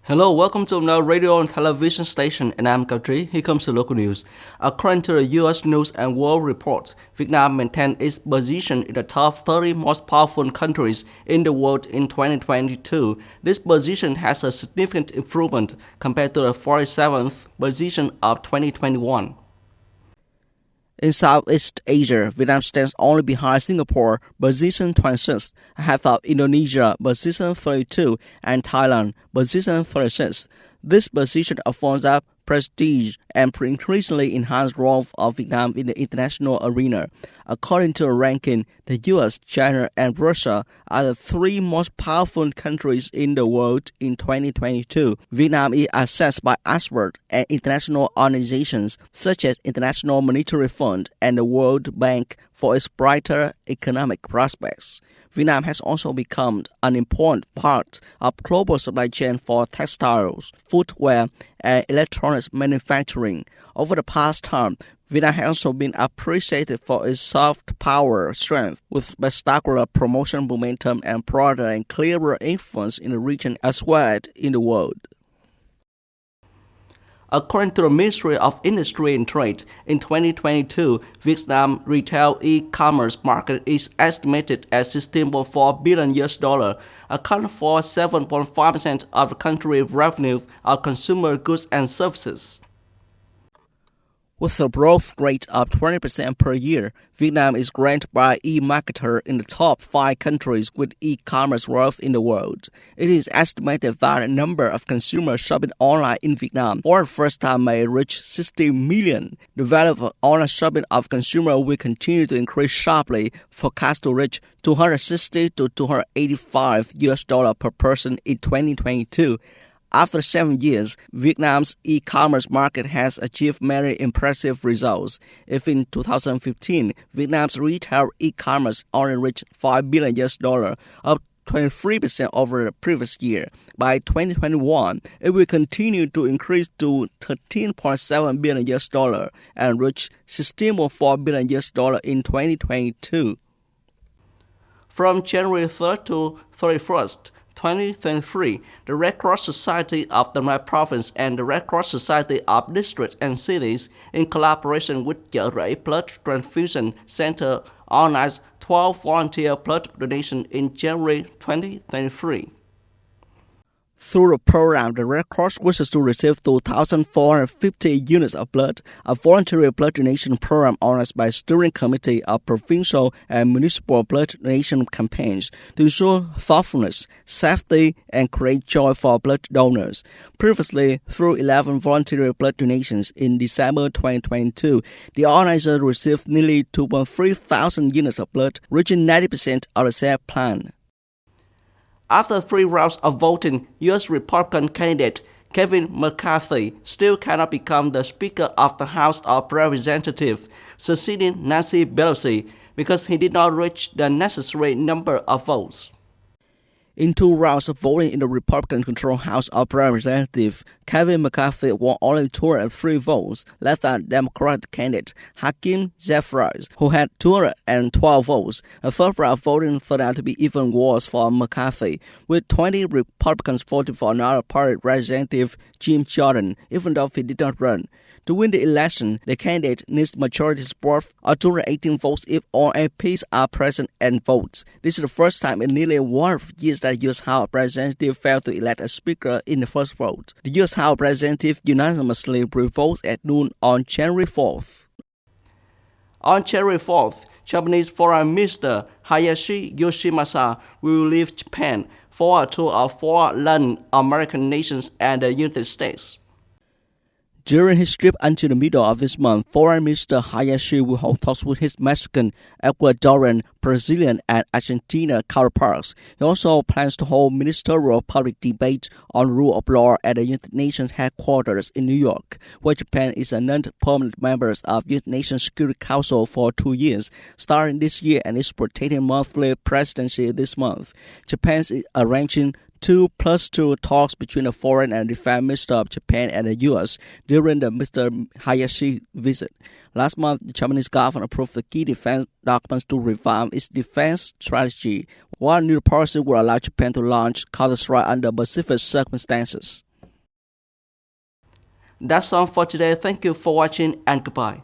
Hello, welcome to another radio and television station, and I'm Kautri. Here comes the local news. According to the U.S. News and World Report, Vietnam maintained its position in the top 30 most powerful countries in the world in 2022. This position has a significant improvement compared to the 47th position of 2021. In Southeast Asia, Vietnam stands only behind Singapore, position 26, ahead of Indonesia, position 32, and Thailand, position 36. This position affords up prestige and increasingly enhanced role of Vietnam in the international arena. According to a ranking, the US, China, and Russia are the three most powerful countries in the world in 2022. Vietnam is assessed by experts and international organizations such as International Monetary Fund and the World Bank for its brighter economic prospects. Vietnam has also become an important part of global supply chain for textiles, footwear, and electronics manufacturing. Over the past time, Vietnam has also been appreciated for its soft power strength, with spectacular promotion momentum and broader and clearer influence in the region as well as in the world. According to the Ministry of Industry and Trade, in 2022, Vietnam retail e-commerce market is estimated at $16.4 billion, accounting for 7.5% of the country's revenue of consumer goods and services. With a growth rate of 20% per year, Vietnam is ranked by eMarketer in the top 5 countries with e-commerce growth in the world. It is estimated that the number of consumers shopping online in Vietnam for the first time may reach 60 million. The value of online shopping of consumers will continue to increase sharply, forecast to reach $260 to $285 per person in 2022. After 7 years, Vietnam's e-commerce market has achieved many impressive results. If in 2015, Vietnam's retail e-commerce only reached $5 billion, up 23% over the previous year. By 2021, it will continue to increase to $13.7 billion and reach $16.4 billion in 2022. From January 3rd to 31st, 2023, the Red Cross Society of the Mai Province and the Red Cross Society of Districts and Cities, in collaboration with Chợ Rẫy Blood Transfusion Center, organized 12 volunteer blood donations in January 2023. Through the program, the Red Cross wishes to receive 2,450 units of blood, a voluntary blood donation program organized by Steering Committee of Provincial and Municipal Blood Donation Campaigns to ensure thoughtfulness, safety, and create joy for blood donors. Previously, through 11 voluntary blood donations in December 2022, the organizer received nearly 2.3 thousand units of blood, reaching 90% of the set plan. After 3 rounds of voting, U.S. Republican candidate Kevin McCarthy still cannot become the Speaker of the House of Representatives, succeeding Nancy Pelosi, because he did not reach the necessary number of votes. In 2 rounds of voting in the Republican-controlled House of Representatives, Kevin McCarthy won only 203 votes, less than Democratic candidate Hakeem Jeffries, who had 212 votes. The third round of voting turned out to be even worse for McCarthy, with 20 Republicans voting for another party representative, Jim Jordan, even though he did not run. To win the election, the candidate needs majority support of 218 votes if all MPs are present and vote. This is the first time in nearly 1 years that the U.S. House of Representatives failed to elect a speaker in the first vote. The U.S. House of Representatives unanimously revoted at noon on January 4th. On January 4th, Japanese Foreign Minister Hayashi Yoshimasa will leave Japan for a tour of 4 Latin American nations and the United States. During his trip until the middle of this month, Foreign Minister Hayashi will hold talks with his Mexican, Ecuadorian, Brazilian, and Argentina counterparts. He also plans to hold ministerial public debate on rule of law at the United Nations headquarters in New York, where Japan is a non-permanent member of the United Nations Security Council for 2 years, starting this year and is rotating monthly presidency this month. Japan is arranging 2+2 talks between the Foreign and Defense Minister of Japan and the U.S. during the Mr. Hayashi visit. Last month, the Japanese government approved the key defense documents to revamp its defense strategy, while new policy will allow Japan to launch counter-strike under specific circumstances. That's all for today. Thank you for watching and goodbye.